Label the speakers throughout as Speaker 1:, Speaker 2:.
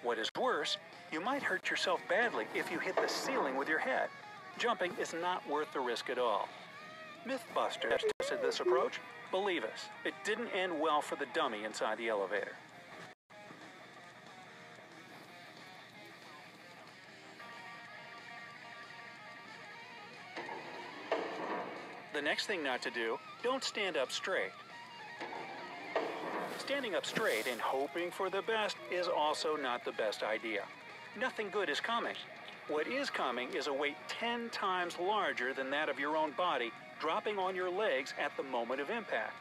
Speaker 1: What is worse, you might hurt yourself badly if you hit the ceiling with your head. Jumping is not worth the risk at all. Mythbusters tested this approach. Believe us, it didn't end well for the dummy inside the elevator. The next thing not to do, don't stand up straight. Standing up straight and hoping for the best is also not the best idea. Nothing good is coming. What is coming is a weight 10 times larger than that of your own body dropping on your legs at the moment of impact.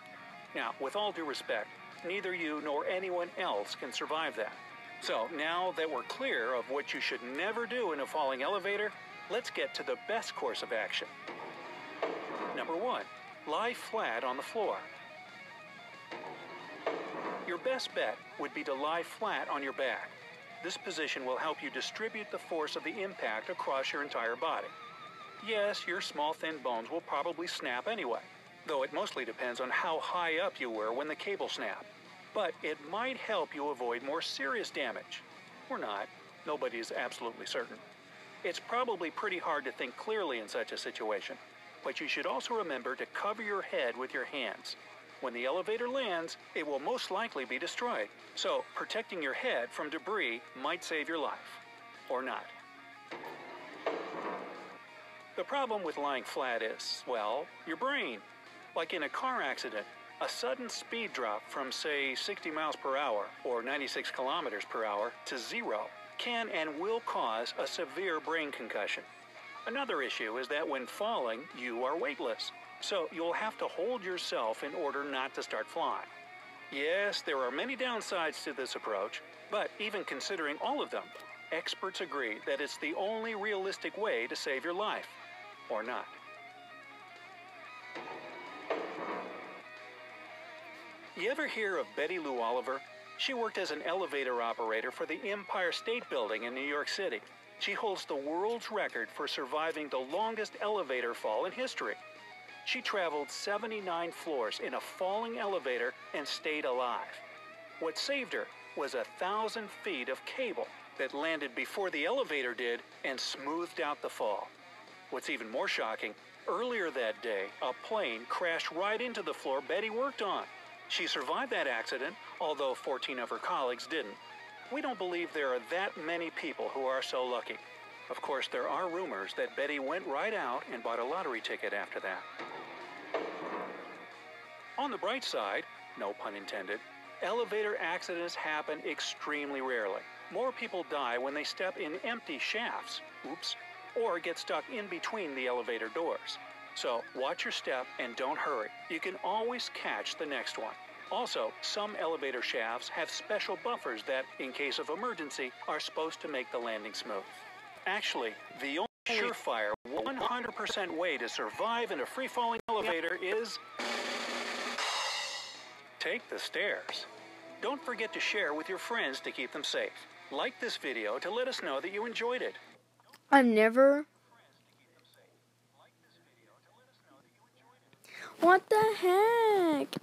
Speaker 1: Now, with all due respect, neither you nor anyone else can survive that. So now that we're clear of what you should never do in a falling elevator, let's get to the best course of action. Number 1, lie flat on the floor. Your best bet would be to lie flat on your back. This position will help you distribute the force of the impact across your entire body. Yes, your small thin bones will probably snap anyway, though it mostly depends on how high up you were when the cable snapped. But it might help you avoid more serious damage. Or not. Nobody is absolutely certain. It's probably pretty hard to think clearly in such a situation, but you should also remember to cover your head with your hands. When the elevator lands, it will most likely be destroyed. So, protecting your head from debris might save your life. Or not. The problem with lying flat is, well, your brain. Like in a car accident, a sudden speed drop from, say, 60 miles per hour or 96 kilometers per hour to 0 can and will cause a severe brain concussion. Another issue is that when falling, you are weightless. So you'll have to hold yourself in order not to start flying. Yes, there are many downsides to this approach, but even considering all of them, experts agree that it's the only realistic way to save your life. Or not. You ever hear of Betty Lou Oliver? She worked as an elevator operator for the Empire State Building in New York City. She holds the world's record for surviving the longest elevator fall in history. She traveled 79 floors in a falling elevator and stayed alive. What saved her was 1,000 feet of cable that landed before the elevator did and smoothed out the fall. What's even more shocking, earlier that day, a plane crashed right into the floor Betty worked on. She survived that accident, although 14 of her colleagues didn't. We don't believe there are that many people who are so lucky. Of course, there are rumors that Betty went right out and bought a lottery ticket after that. On the bright side, no pun intended, elevator accidents happen extremely rarely. More people die when they step in empty shafts, oops, or get stuck in between the elevator doors. So watch your step and don't hurry. You can always catch the next one. Also, some elevator shafts have special buffers that, in case of emergency, are supposed to make the landing smooth. Actually, the only surefire 100% way to survive in a free-falling elevator is take the stairs. Don't forget to share with your friends to keep them safe. Like this video to let us know that you enjoyed it.
Speaker 2: I've never... What the heck?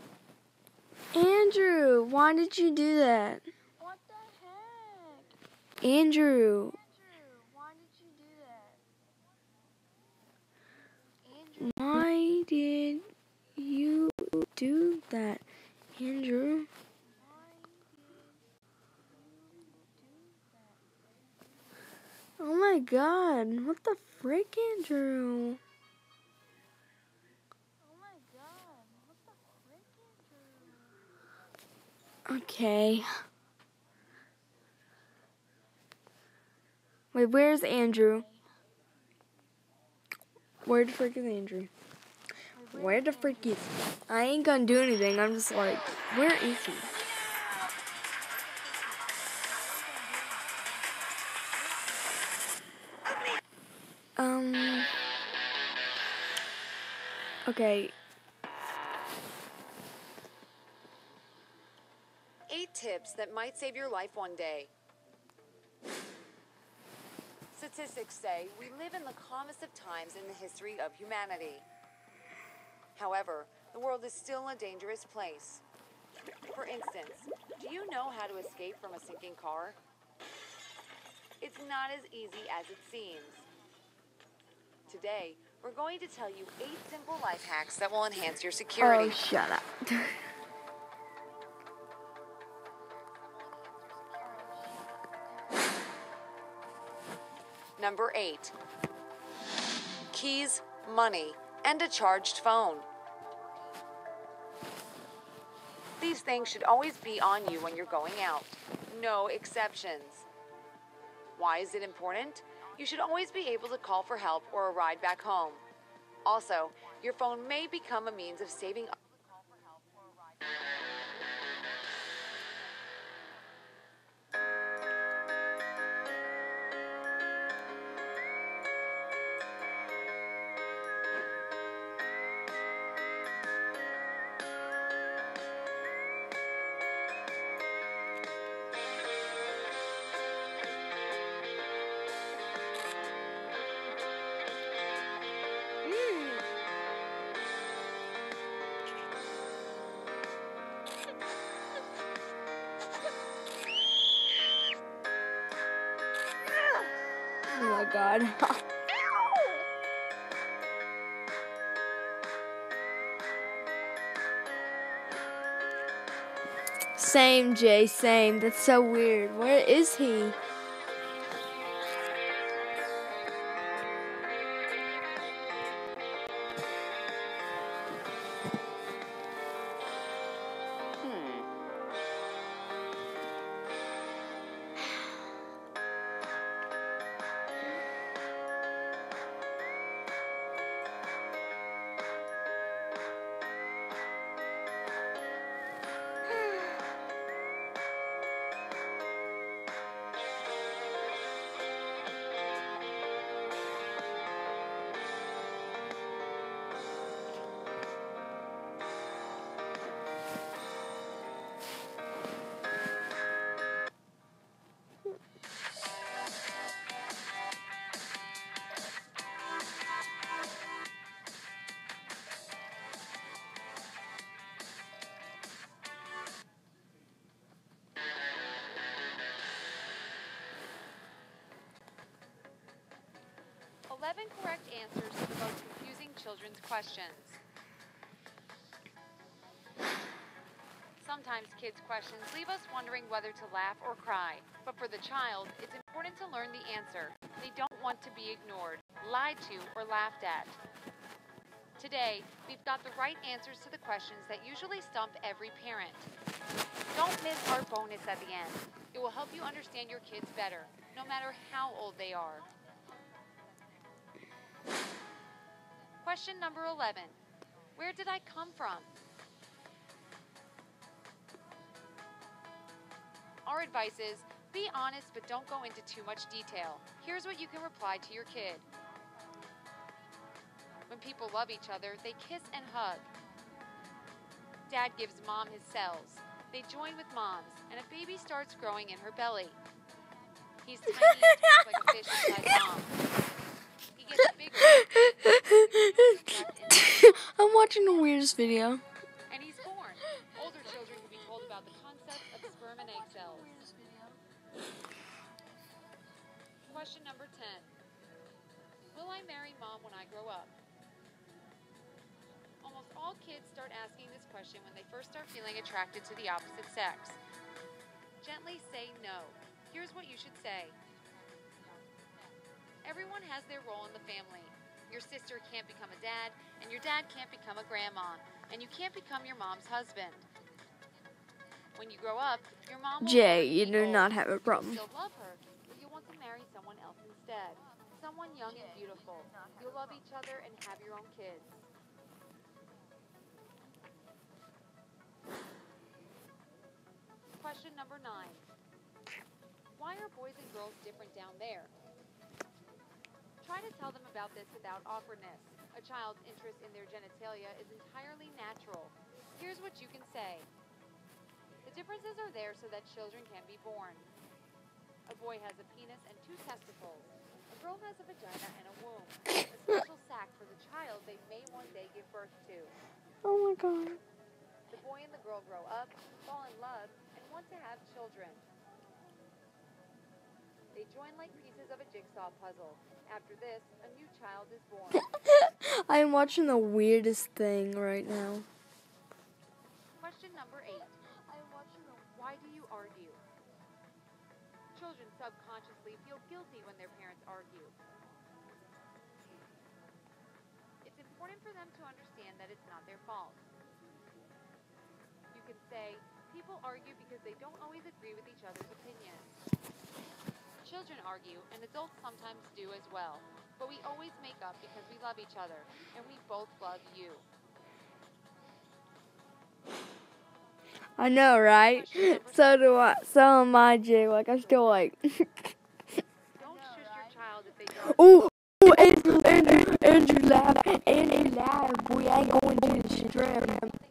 Speaker 2: Andrew, why did you do that?
Speaker 3: What the heck?
Speaker 2: Andrew.
Speaker 3: Why did you do that?
Speaker 2: Why did you do that, Andrew? Oh my god, what the frick, Andrew? Okay. Wait, where's Andrew? Where the frick is Andrew? Where the frick is he? I ain't gonna do anything. I'm just like, where is he? Okay.
Speaker 4: 8 tips that might save your life one day. Statistics say we live in the calmest of times in the history of humanity. However, the world is still a dangerous place. For instance, do you know how to escape from a sinking car? it's not as easy as it seems. Today, we're going to tell you 8 simple life hacks that will enhance your security.
Speaker 2: Oh, shut up.
Speaker 4: Number 8. Keys, money, and a charged phone. These things should always be on you when you're going out. No exceptions. Why is it important? You should always be able to call for help or a ride back home. Also, your phone may become a means of saving up.
Speaker 2: Oh my god. Same, Jay, same. That's so weird. Where is he?
Speaker 4: Correct answers to the most confusing children's questions. Sometimes kids' questions leave us wondering whether to laugh or cry. But for the child, it's important to learn the answer. They don't want to be ignored, lied to, or laughed at. Today, we've got the right answers to the questions that usually stump every parent. Don't miss our bonus at the end. It will help you understand your kids better, no matter how old they are. Question number 11. Where did I come from? Our advice is, be honest but don't go into too much detail. Here's what you can reply to your kid. When people love each other, they kiss and hug. Dad gives mom his cells. They join with moms, and a baby starts growing in her belly. He's tiny and smells like a fish inside mom. He gets bigger.
Speaker 2: I'm watching the weirdest video.
Speaker 4: And he's born. Older children can be told about the concept of sperm and egg cells. Question number 10. Will I marry mom when I grow up? Almost all kids start asking this question when they first start feeling attracted to the opposite sex. Gently say no. Here's what you should say. Everyone has their role in the family. Your sister can't become a dad, and your dad can't become a grandma, and you can't become your mom's husband. When you grow up, your mom will
Speaker 2: Jay,
Speaker 4: always
Speaker 2: you
Speaker 4: be
Speaker 2: do
Speaker 4: old.
Speaker 2: not have a problem.
Speaker 4: You'll still love her, but you'll want to marry someone else instead. Someone young and beautiful. You'll love each other and have your own kids. Question number 9. Why are boys and girls different down there? Try to tell them about this without awkwardness. A child's interest in their genitalia is entirely natural. Here's what you can say. The differences are there so that children can be born. A boy has a penis and 2 testicles. A girl has a vagina and a womb. A special sac for the child they may one day give birth to.
Speaker 2: Oh my god.
Speaker 4: The boy and the girl grow up, fall in love, and want to have children. They join like pieces of a jigsaw puzzle. After this, a new child is born.
Speaker 2: I'm watching the weirdest thing right now.
Speaker 4: Question number 8. Why do you argue? Children subconsciously feel guilty when their parents argue. It's important for them to understand that it's not their fault. You can say, people argue because they don't always agree with each other's opinions. Children argue, and adults sometimes do as well. But we always make up because we love each other, and we both love you.
Speaker 2: I know, right? So do I. So am I, Jay. Like, I'm still like.
Speaker 4: Don't shush your child if they don't.
Speaker 2: Ooh, Andrew, laugh. We ain't going to the strip.